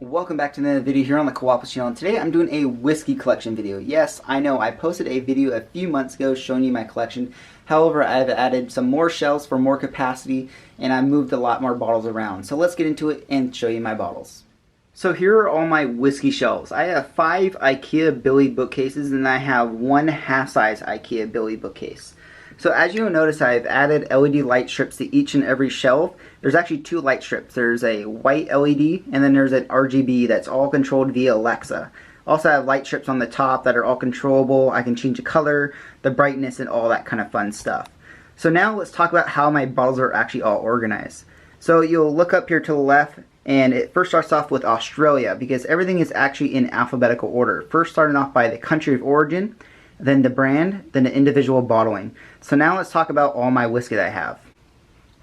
Welcome back to another video here on the Co-op channel, and today I'm doing a whiskey collection video. Yes, I know I posted a video a few months ago showing you my collection. However, I've added some more shelves for more capacity and I moved a lot more bottles around. So let's get into it and show you my bottles. So here are all my whiskey shelves. I have 5 IKEA Billy bookcases and I have 1 half-size IKEA Billy bookcase. So as you'll notice, I've added LED light strips to each and every shelf. There's actually 2 light strips. There's a white LED and then there's an RGB that's all controlled via Alexa. Also, I have light strips on the top that are all controllable. I can change the color, the brightness, and all that kind of fun stuff. So now let's talk about how my bottles are actually all organized. So you'll look up here to the left, and it first starts off with Australia because everything is actually in alphabetical order. First starting off by the country of origin, then the brand, then the individual bottling. So now let's talk about all my whiskey that I have.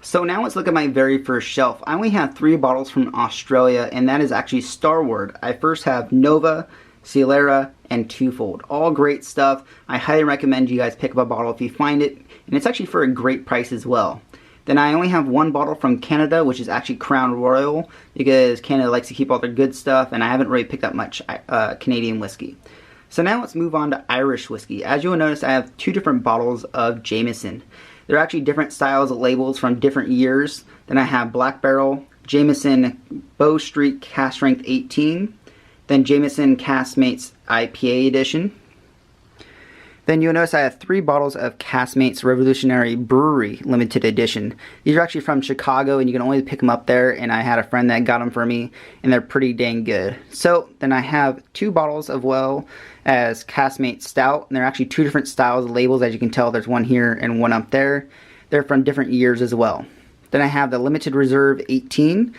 So now let's look at my very first shelf. I only have 3 bottles from Australia, and that is actually Starward. I first have Nova, Sierra, and Twofold. All great stuff. I highly recommend you guys pick up a bottle if you find it, and it's actually for a great price as well. Then I only have 1 bottle from Canada, which is actually Crown Royal, because Canada likes to keep all their good stuff, and I haven't really picked up much Canadian whiskey. So now let's move on to Irish whiskey. As you will notice, I have 2 different bottles of Jameson. They're actually different styles of labels from different years. Then I have Black Barrel, Jameson Bow Street Cask Strength 18, then Jameson Caskmates IPA Edition. Then you'll notice I have 3 bottles of Caskmates Revolutionary Brewery Limited Edition. These are actually from Chicago and you can only pick them up there, and I had a friend that got them for me and they're pretty dang good. So then I have 2 bottles of well as Caskmates Stout, and they're actually 2 different styles of labels. As you can tell, there's one here and one up there. They're from different years as well. Then I have the Limited Reserve 18,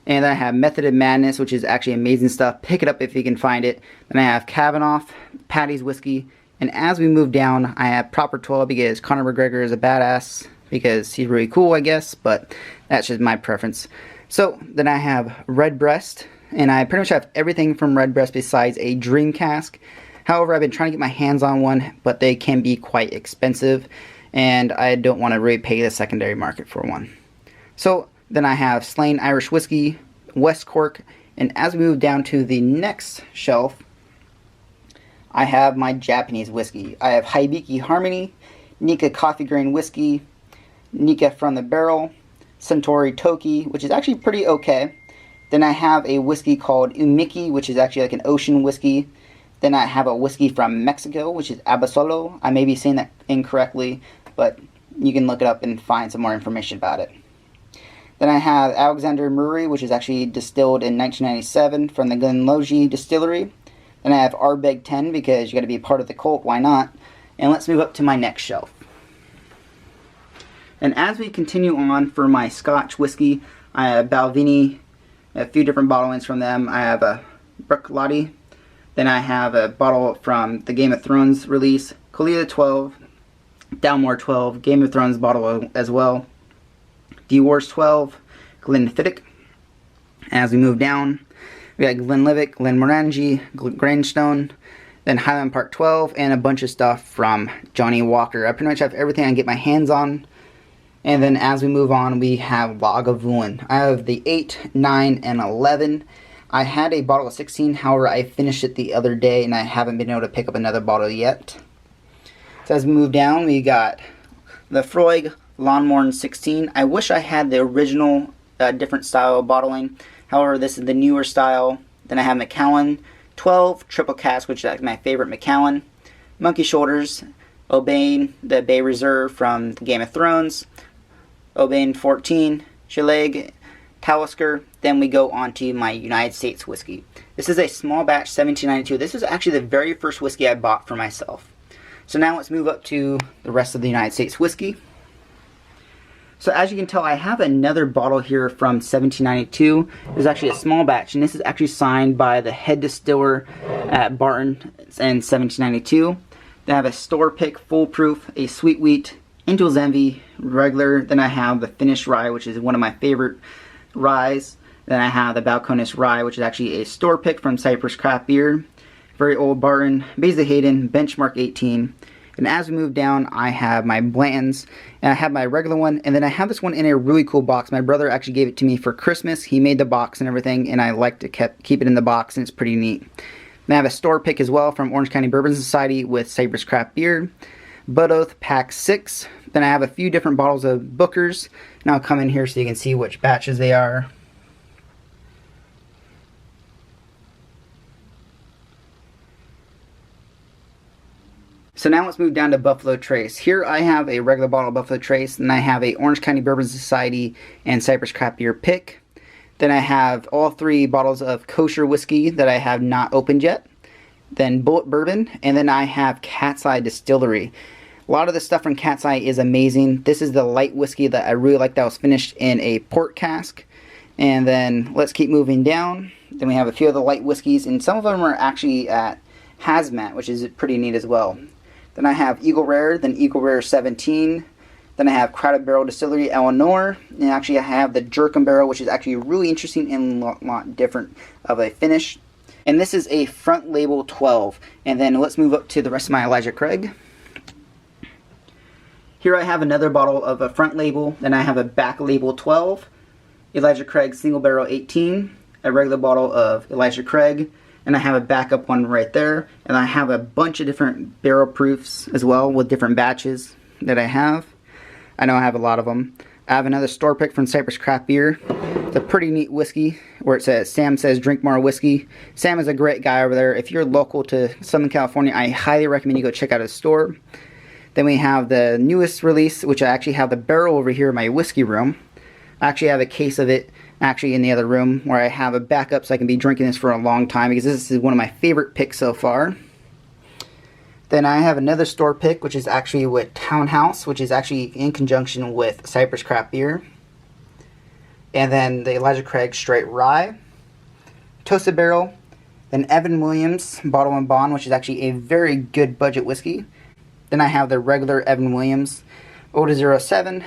and then I have Method of Madness, which is actually amazing stuff. Pick it up if you can find it. Then I have Kavanaugh, Paddy's Whiskey. And as we move down, I have Proper 12 because Conor McGregor is a badass because he's really cool, I guess, but that's just my preference. So then I have Redbreast, and I pretty much have everything from Redbreast besides a Dream Cask. However, I've been trying to get my hands on one, but they can be quite expensive, and I don't want to really pay the secondary market for one. So then I have Slane Irish Whiskey, West Cork, and as we move down to the next shelf, I have my Japanese whiskey. I have Hibiki Harmony, Nika Coffee Grain Whiskey, Nika from the Barrel, Centauri Toki, which is actually pretty okay. Then I have a whiskey called Umiki, which is actually like an ocean whiskey. Then I have a whiskey from Mexico, which is Abasolo. I may be saying that incorrectly, but you can look it up and find some more information about it. Then I have Alexander Murray, which is actually distilled in 1997 from the Glenloggie Distillery. Then I have Ardbeg 10 because you got to be a part of the cult, why not? And let's move up to my next shelf. And as we continue on for my Scotch whiskey, I have Balvenie, a few different bottlings from them. I have a Bruichladdich. Then I have a bottle from the Game of Thrones release, Colita 12, Dalmore 12, Game of Thrones bottle as well, Dewars 12, Glenfiddich. As we move down, we got Glenlivet, Glenmorangie, Grandstone, then Highland Park 12, and a bunch of stuff from Johnny Walker. I pretty much have everything I can get my hands on. And then as we move on, we have Lagavulin. I have the 8, 9, and 11. I had a bottle of 16, however, I finished it the other day, and I haven't been able to pick up another bottle yet. So as we move down, we got the Freud Lawnmorn 16. I wish I had the original different style of bottling. However, this is the newer style. Then I have Macallan 12 Triple Cask, which is my favorite Macallan. Monkey Shoulders, O'Bane, the Bay Reserve from Game of Thrones. O'Bane 14, Chaleg, Talisker. Then we go on to my United States whiskey. This is a small batch 1792. This is actually the very first whiskey I bought for myself. So now let's move up to the rest of the United States whiskey. So as you can tell, I have another bottle here from 1792. It's actually a small batch, and this is actually signed by the head distiller at Barton in 1792. Then I have a store pick, foolproof, a sweet wheat, Angel's Envy, regular. Then I have the finished rye, which is one of my favorite ryes. Then I have the Balcones rye, which is actually a store pick from Cypress Craft Beer. Very old Barton, Beza Hayden, Benchmark 18. And as we move down, I have my Blantons, and I have my regular one, and then I have this one in a really cool box. My brother actually gave it to me for Christmas. He made the box and everything, and I like to keep it in the box, and it's pretty neat. Then I have a store pick as well from Orange County Bourbon Society with Cypress Craft Beer, Bud Oath Pack 6. Then I have a few different bottles of Booker's, and I'll come in here so you can see which batches they are. So now let's move down to Buffalo Trace. Here I have a regular bottle of Buffalo Trace, and I have a Orange County Bourbon Society and Cypress Craft Beer pick. Then I have all 3 bottles of kosher whiskey that I have not opened yet. Then Bullet Bourbon, and then I have Cat's Eye Distillery. A lot of the stuff from Cat's Eye is amazing. This is the light whiskey that I really like that was finished in a port cask. And then let's keep moving down. Then we have a few of the light whiskeys, and some of them are actually at Hazmat, which is pretty neat as well. Then I have Eagle Rare, then Eagle Rare 17. Then I have Crowded Barrel Distillery, Eleanor. And actually I have the Jerkin Barrel, which is actually really interesting and a lot different of a finish. And this is a front label 12. And then let's move up to the rest of my Elijah Craig. Here I have another bottle of a front label. Then I have a back label 12. Elijah Craig Single Barrel 18. A regular bottle of Elijah Craig. And I have a backup one right there. And I have a bunch of different barrel proofs as well with different batches that I have. I know I have a lot of them. I have another store pick from Cypress Craft Beer. It's a pretty neat whiskey where it says, Sam says drink more whiskey. Sam is a great guy over there. If you're local to Southern California, I highly recommend you go check out his store. Then we have the newest release, which I actually have the barrel over here in my whiskey room. I actually have a case of it actually in the other room where I have a backup so I can be drinking this for a long time because this is one of my favorite picks so far. Then I have another store pick, which is actually with Townhouse, which is actually in conjunction with Cypress Craft Beer. And then the Elijah Craig Straight Rye, Toasted Barrel, then Evan Williams Bottle and Bond, which is actually a very good budget whiskey. Then I have the regular Evan Williams Oda 07,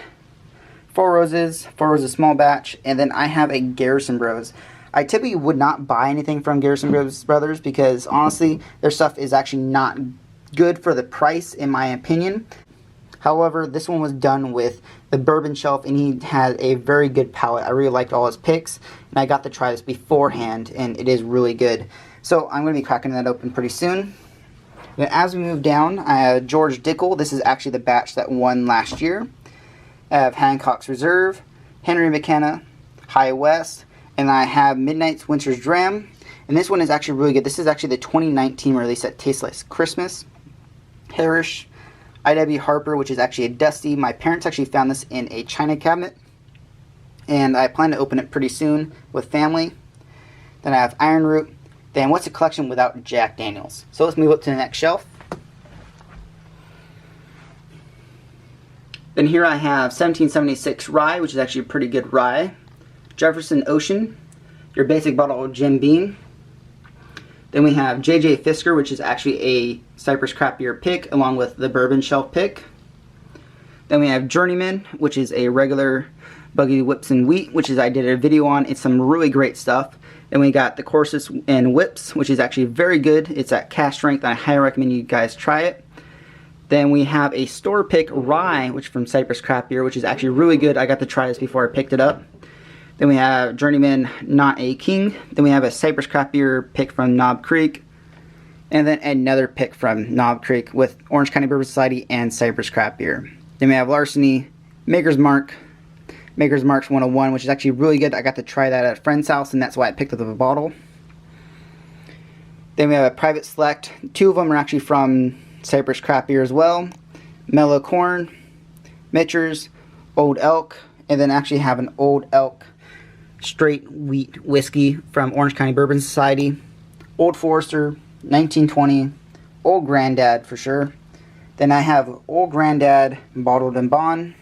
Four Roses Small Batch, and then I have a Garrison Bros. I typically would not buy anything from Garrison Brothers because honestly, their stuff is actually not good for the price in my opinion. However, this one was done with the bourbon shelf and he had a very good palate. I really liked all his picks and I got to try this beforehand and it is really good. So I'm going to be cracking that open pretty soon. And as we move down, I have George Dickel. This is actually the batch that won last year. I have Hancock's Reserve, Henry McKenna, High West, and I have Midnight's Winter's Dram. And this one is actually really good. This is actually the 2019 release that tastes like Christmas. Harish, I.W. Harper, which is actually a Dusty. My parents actually found this in a china cabinet. And I plan to open it pretty soon with family. Then I have Iron Root. Then what's a collection without Jack Daniels? So let's move up to the next shelf. Then here I have 1776 Rye, which is actually a pretty good rye. Jefferson Ocean, your basic bottle of Jim Beam. Then we have J.J. Fisker, which is actually a Cypress Craft Beer pick, along with the Bourbon Shelf pick. Then we have Journeyman, which is a regular Buggy Whips and Wheat, which is I did a video on. It's some really great stuff. Then we got the Courses and Whips, which is actually very good. It's at cask strength. I highly recommend you guys try it. Then we have a store pick Rye, which from Cypress Craft Beer, which is actually really good. I got to try this before I picked it up. Then we have Journeyman Not a King. Then we have a Cypress Craft Beer pick from Knob Creek. And then another pick from Knob Creek with Orange County Bourbon Society and Cypress Craft Beer. Then we have Larceny Maker's Mark's 101, which is actually really good. I got to try that at a friend's house, and that's why I picked up a bottle. Then we have a Private Select. 2 of them are actually from Cypress Craft Beer as well. Mellow Corn, Mitchers, Old Elk, and then actually have an Old Elk Straight Wheat Whiskey from Orange County Bourbon Society. Old Forester, 1920, Old Grandad for sure. Then I have Old Grandad Bottled and Bond,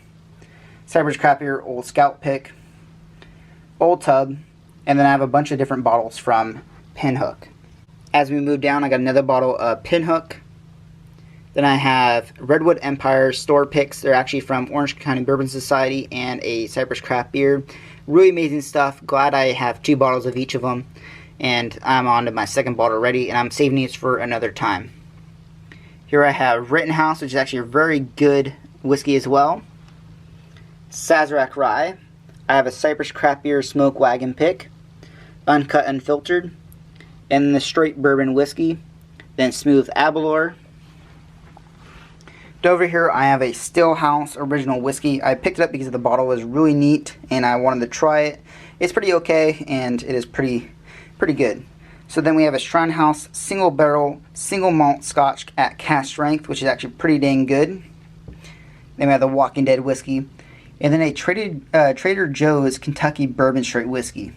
Cypress Craft Beer Old Scout Pick, Old Tub, and then I have a bunch of different bottles from Pinhook. As we move down, I got another bottle of Pinhook. Then I have Redwood Empire store picks. They're actually from Orange County Bourbon Society and a Cypress Craft Beer. Really amazing stuff. Glad I have 2 bottles of each of them. And I'm on to my second bottle already, and I'm saving these for another time. Here I have Rittenhouse, which is actually a very good whiskey as well. Sazerac Rye. I have a Cypress Craft Beer Smoke Wagon Pick, uncut, unfiltered, and the straight bourbon whiskey. Then Smooth Abalor. Over here I have a Stillhouse Original Whiskey. I picked it up because the bottle was really neat and I wanted to try it. It's pretty okay and it is pretty good. So then we have a Strinehouse Single Barrel Single Malt Scotch at cask strength, which is actually pretty dang good. Then we have the Walking Dead Whiskey. And then a Trader Joe's Kentucky Bourbon Straight Whiskey.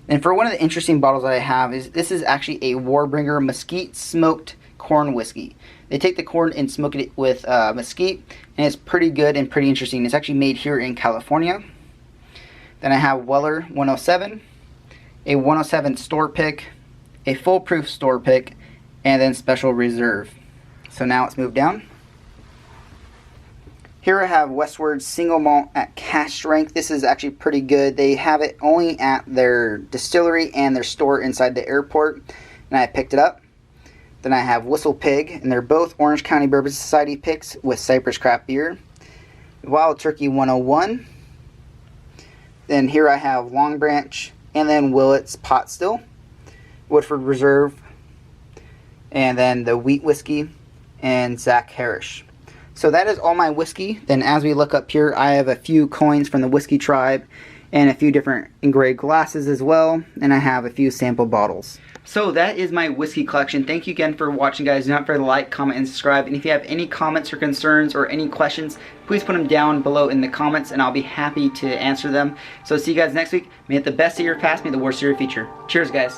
And for one of the interesting bottles that I have is this is actually a Warbringer Mesquite Smoked Corn Whiskey. They take the corn and smoke it with mesquite, and it's pretty good and pretty interesting. It's actually made here in California. Then I have Weller 107, a 107 store pick, a foolproof store pick, and then Special Reserve. So now let's move down. Here I have Westward Single Malt at cask strength. This is actually pretty good. They have it only at their distillery and their store inside the airport, and I picked it up. Then I have Whistle Pig, and they're both Orange County Bourbon Society picks with Cypress Craft Beer. Wild Turkey 101. Then here I have Long Branch, and then Willett's Pot Still, Woodford Reserve, and then the Wheat Whiskey, and Zach Harris. So that is all my whiskey. Then as we look up here, I have a few coins from the Whiskey Tribe, and a few different engraved glasses as well, and I have a few sample bottles. So that is my whiskey collection. Thank you again for watching, guys. Do not forget to like, comment, and subscribe. And if you have any comments or concerns or any questions, please put them down below in the comments, and I'll be happy to answer them. So see you guys next week. May it the best of your past, may the worst of your future. Cheers, guys.